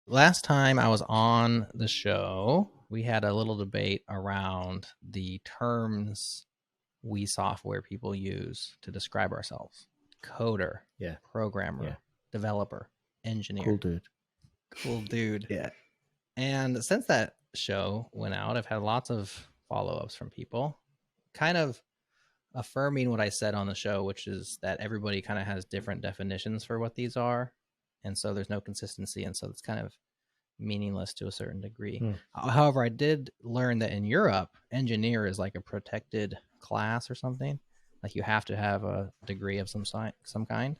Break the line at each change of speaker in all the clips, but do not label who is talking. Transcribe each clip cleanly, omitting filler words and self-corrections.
Last time I was on the show, we had a little debate around the terms we software people use to describe ourselves. Coder,
Yeah.
programmer,
Yeah.
developer, engineer.
Cool dude.
Cool dude.
Yeah.
And since that show went out, I've had lots of follow-ups from people kind of affirming what I said on the show, which is that everybody kind of has different definitions for what these are. And so there's no consistency. And so it's kind of meaningless to a certain degree. However, I did learn that in Europe, engineer is like a protected class or something. Like you have to have a degree of some kind,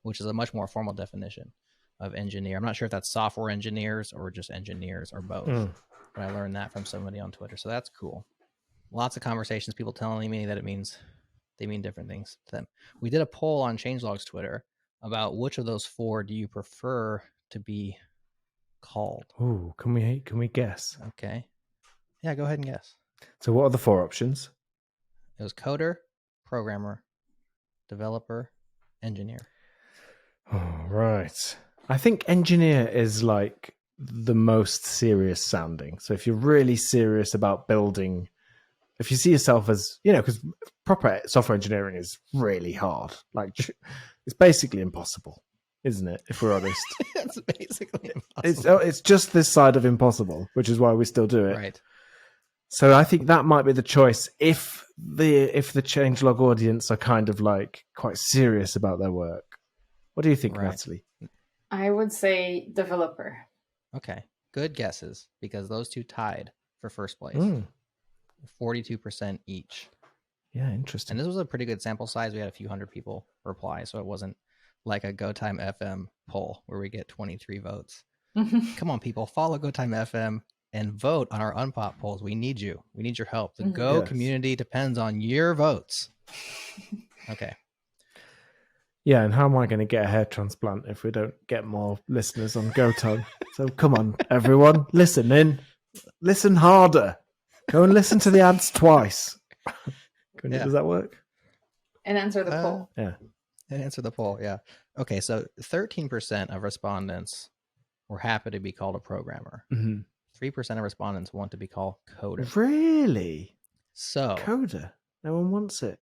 which is a much more formal definition of engineer. I'm not sure if that's software engineers or just engineers or both, but I learned that from somebody on Twitter. So that's cool. Lots of conversations, people telling me that they mean different things to them. We did a poll on Changelog's Twitter about which of those four do you prefer to be called.
Oh, can we guess?
Okay. Yeah, go ahead and guess.
So what are the four options?
It was coder, programmer, developer, engineer.
Oh, right. I think engineer is like the most serious sounding. So if you're really serious about building, if you see yourself as, because proper software engineering is really hard. Like it's basically impossible, isn't it? If we're honest.
It's basically impossible.
It's just this side of impossible, which is why we still do it.
Right.
So I think that might be the choice if the changelog audience are kind of like quite serious about their work. What do you think, Natalie?
I would say developer.
Okay. Good guesses, because those two tied for first place. 42% each.
Yeah, interesting.
And this was a pretty good sample size. We had a few hundred people reply, so it wasn't like a GoTime FM poll where we get 23 votes. Come on, people, follow GoTime FM and vote on our Unpop polls. We need you. We need your help. The Go community depends on your votes. Okay.
Yeah, and how am I going to get a hair transplant if we don't get more listeners on GoTime? So come on, everyone, listen in. Listen harder. Go and listen to the ads twice. Does that work?
And answer the poll.
Yeah.
And answer the poll, yeah. Okay, so 13% of respondents were happy to be called a programmer. 3% of respondents want to be called coder.
Really?
So
coder? No one wants it.